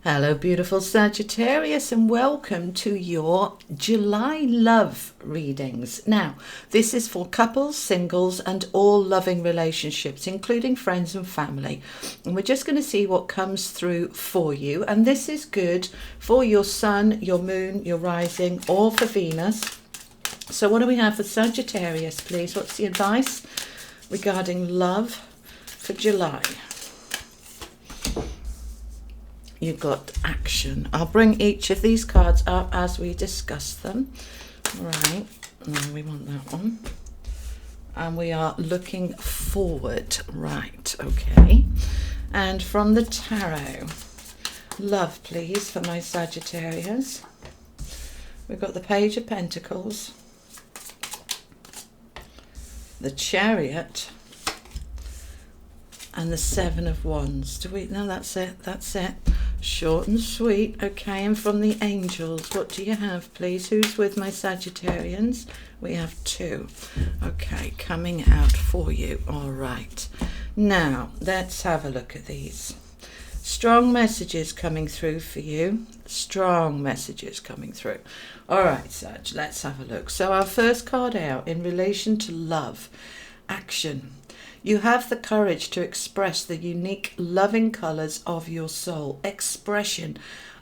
Hello, beautiful Sagittarius, and welcome to your July love readings. Now, this is for couples, singles, and all loving relationships, including friends and family. And we're just going to see what comes through for you. And this is good for your sun, your moon, your rising, or for Venus. So what do we have for Sagittarius, please? What's the advice regarding love for July? You've got action. I'll bring each of these cards up as we discuss them. Right, no, we want that one. And we are looking forward. Right, okay. And from the tarot, love, please, for my Sagittarius. We've got the Page of Pentacles, the Chariot, and the Seven of Wands. Do we? No, that's it. That's it. Short and sweet. Okay, and from the angels, what do you have, please? Who's with my Sagittarians? We have two. Okay, coming out for you. All right. Now, let's have a look at these. Strong messages coming through for you. Strong messages coming through. All right, Sag, let's have a look. So our first card out in relation to love, action. You have the courage to express the unique, loving colours of your soul. Expression.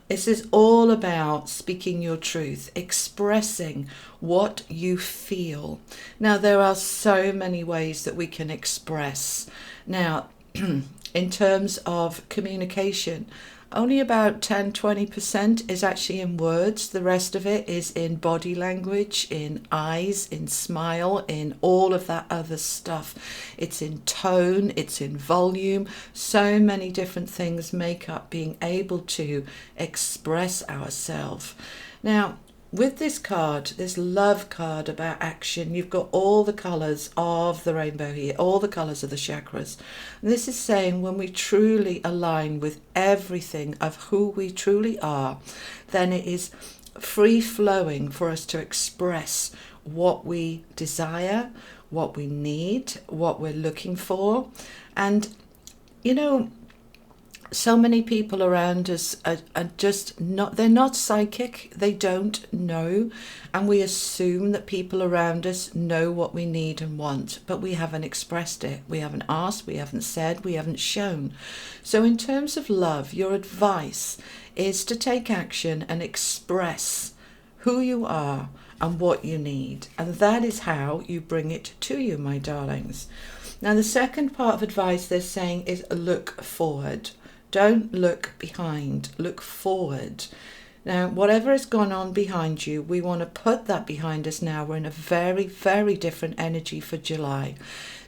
This is all about speaking your truth, expressing what you feel. Now, there are so many ways that we can express. Now, in terms of communication, only about 10-20% is actually in words. The rest of it is in body language, in eyes, in smile, in all of that other stuff. It's in tone, it's in volume. So many different things make up being able to express ourselves. Now, with this card, this love card about action, you've got all the colours of the rainbow here, all the colours of the chakras. And this is saying when we truly align with everything of who we truly are, then it is free flowing for us to express what we desire, what we need, what we're looking for. And, you know, so many people around us are just not, they're not psychic, they don't know, and we assume that people around us know what we need and want, but we haven't expressed it, we haven't asked, we haven't said, we haven't shown. So in terms of love, your advice is to take action and express who you are and what you need, and that is how you bring it to you, my darlings. Now, the second part of advice they're saying is look forward. Don't look behind, look forward. Now, whatever has gone on behind you, we want to put that behind us now. We're in a very, very different energy for July.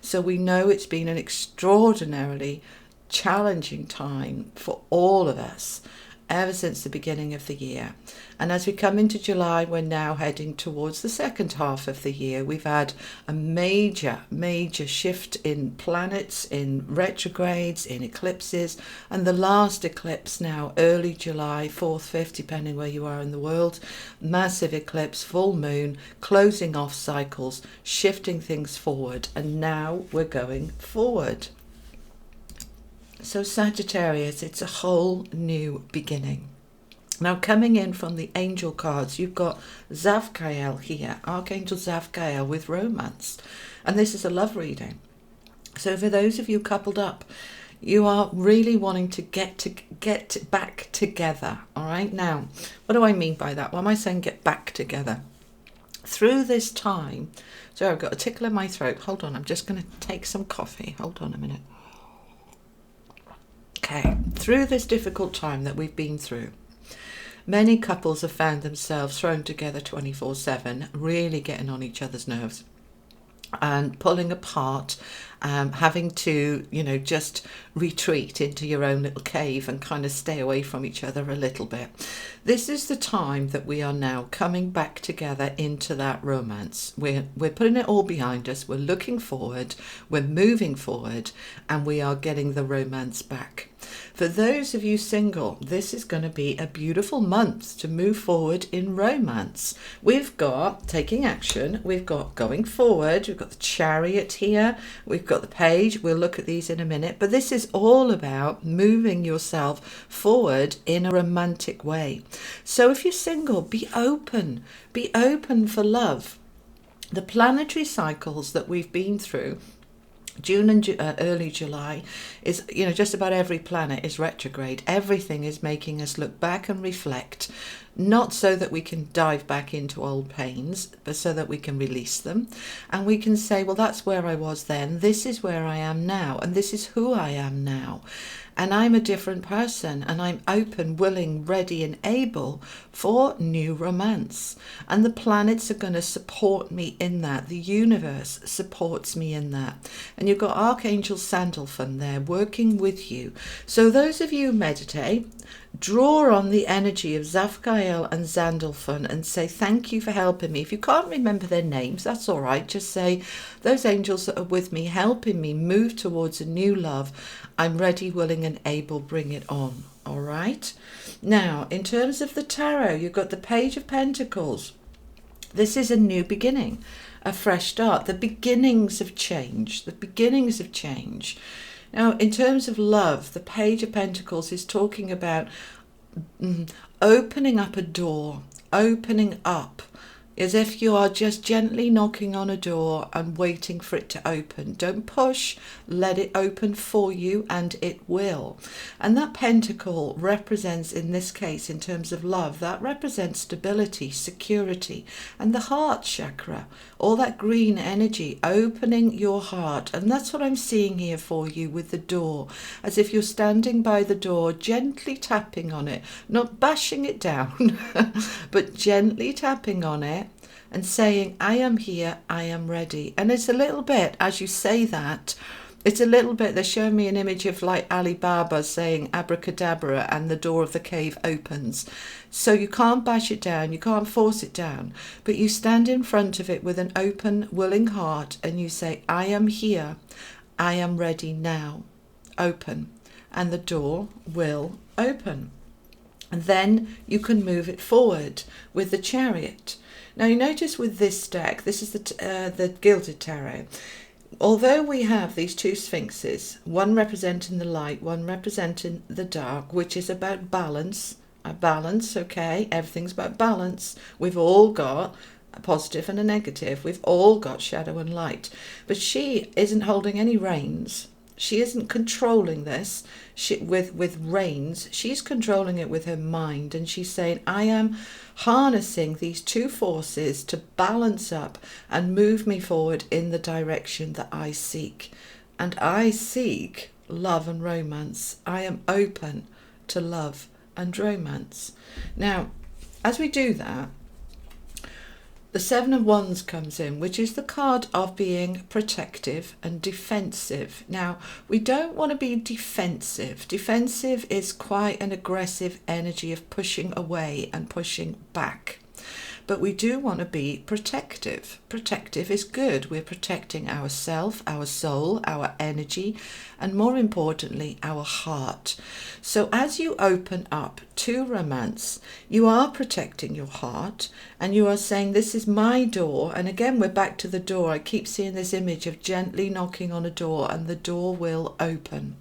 So we know it's been an extraordinarily challenging time for all of us ever since the beginning of the year. And as we come into July, we're now heading towards the second half of the year. We've had a major shift in planets, in retrogrades, in eclipses, and the last eclipse now, early July, 4th, 5th, depending where you are in the world, massive eclipse, full moon, closing off cycles, shifting things forward, and now we're going forward. So Sagittarius, it's a whole new beginning. Now, coming in from the angel cards, you've got Zavkael here, Archangel Zavkael with romance. And this is a love reading. So for those of you coupled up, you are really wanting to get back together. All right. Now, what do I mean by that? Why am I saying get back together? Through this time, so I've got a tickle in my throat. Hold on, I'm just going to take some coffee. Hold on a minute. Okay, through this difficult time that we've been through, many couples have found themselves thrown together 24/7, really getting on each other's nerves and pulling apart, having to, just retreat into your own little cave and kind of stay away from each other a little bit. This is the time that we are now coming back together into that romance. We're putting it all behind us. We're looking forward. We're moving forward, and we are getting the romance back. For those of you single, this is going to be a beautiful month to move forward in romance. We've got taking action, we've got going forward, we've got the Chariot here, we've got the Page. We'll look at these in a minute, but this is all about moving yourself forward in a romantic way. So if you're single, be open for love. The planetary cycles that we've been through, June and early July, is, just about every planet is retrograde. Everything is making us look back and reflect, not so that we can dive back into old pains, but so that we can release them. And we can say, well, that's where I was then. This is where I am now. And this is who I am now. And I'm a different person, and I'm open, willing, ready, and able for new romance. And the planets are going to support me in that. The universe supports me in that. And you've got Archangel Sandalphon there working with you. So those of you who meditate, draw on the energy of Zaphael and Sandalphon and say, thank you for helping me. If you can't remember their names, that's all right. Just say, those angels that are with me, helping me move towards a new love. I'm ready, willing, and able. Bring it on. All right. Now, in terms of the tarot, you've got the Page of Pentacles. This is a new beginning, a fresh start, the beginnings of change, Now, in terms of love, the Page of Pentacles is talking about opening up a door, opening up, as if you are just gently knocking on a door and waiting for it to open. Don't push, let it open for you, and it will. And that pentacle represents, in this case, in terms of love, that represents stability, security, and the heart chakra, all that green energy, opening your heart. And that's what I'm seeing here for you with the door, as if you're standing by the door, gently tapping on it, not bashing it down, but gently tapping on it, and saying, I am here, I am ready. And it's a little bit, as you say that, it's a little bit, they're showing me an image of like Alibaba saying abracadabra and the door of the cave opens. So you can't bash it down, you can't force it down, but you stand in front of it with an open, willing heart and you say, I am here, I am ready now. Open. And the door will open. And then you can move it forward with the Chariot. Now you notice with this deck, this is the Gilded Tarot. Although we have these two sphinxes, one representing the light, one representing the dark, which is about balance, okay? Everything's about balance. We've all got a positive and a negative. We've all got shadow and light. But she isn't holding any reins. She isn't controlling this with reins. She's controlling it with her mind. And she's saying, I am harnessing these two forces to balance up and move me forward in the direction that I seek. And I seek love and romance. I am open to love and romance. Now, as we do that, the Seven of Wands comes in, which is the card of being protective and defensive. Now, we don't want to be defensive. Defensive is quite an aggressive energy of pushing away and pushing back. But we do want to be protective. Protective is good. We're protecting ourselves, our soul, our energy, and more importantly, our heart. So as you open up to romance, you are protecting your heart and you are saying, this is my door. And again, we're back to the door. I keep seeing this image of gently knocking on a door and the door will open.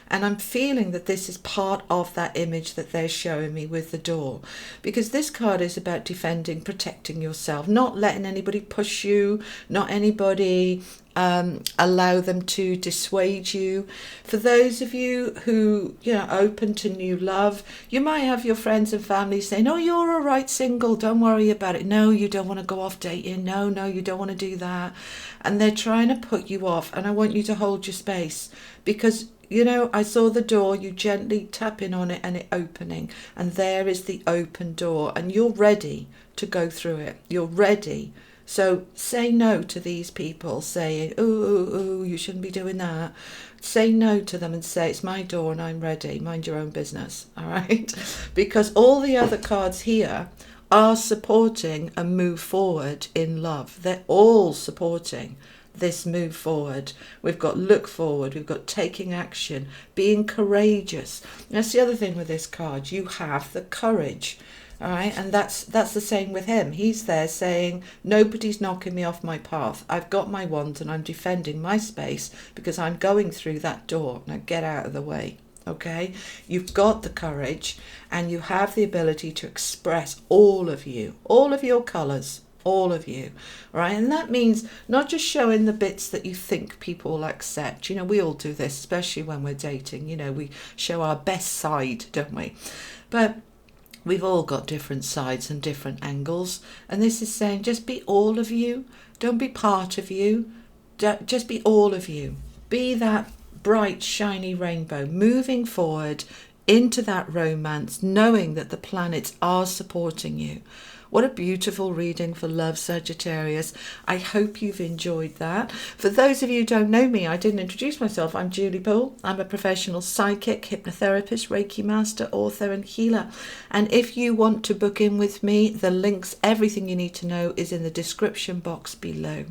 And I'm feeling that this is part of that image that they're showing me with the door. Because this card is about defending, protecting yourself, not letting anybody push you, not anybody allow them to dissuade you. For those of you who, open to new love, you might have your friends and family saying, oh, you're all right single, don't worry about it. No, you don't want to go off dating. No, you don't want to do that. And they're trying to put you off. And I want you to hold your space because I saw the door, you gently tapping on it and it opening. And there is the open door and you're ready to go through it. You're ready. So say no to these people saying, ooh, you shouldn't be doing that. Say no to them and say, it's my door and I'm ready. Mind your own business. All right. Because all the other cards here are supporting a move forward in love. They're all supporting this move forward. We've got look forward. We've got taking action, being courageous. And that's the other thing with this card. You have the courage. All right, and that's the same with him. He's there saying, nobody's knocking me off my path. I've got my wand and I'm defending my space because I'm going through that door. Now get out of the way. Okay, you've got the courage and you have the ability to express all of you, all of your colours, all of you, right? And that means not just showing the bits that you think people will accept. You know, we all do this, especially when we're dating. You know, we show our best side, don't we? But we've all got different sides and different angles. And this is saying just be all of you. Don't be part of you. Just be all of you. Be that bright, shiny rainbow moving forward into that romance, knowing that the planets are supporting you. What a beautiful reading for love, Sagittarius. I hope you've enjoyed that. For those of you who don't know me, I didn't introduce myself. I'm Julie Poole. I'm a professional psychic, hypnotherapist, Reiki master, author and healer. And if you want to book in with me, the links, everything you need to know is in the description box below.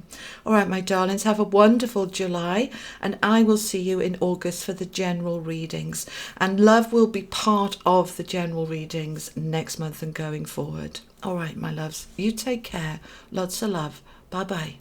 All right, my darlings, have a wonderful July and I will see you in August for the general readings. And love will be part of the general readings next month and going forward. All right, my loves, you take care. Lots of love. Bye-bye.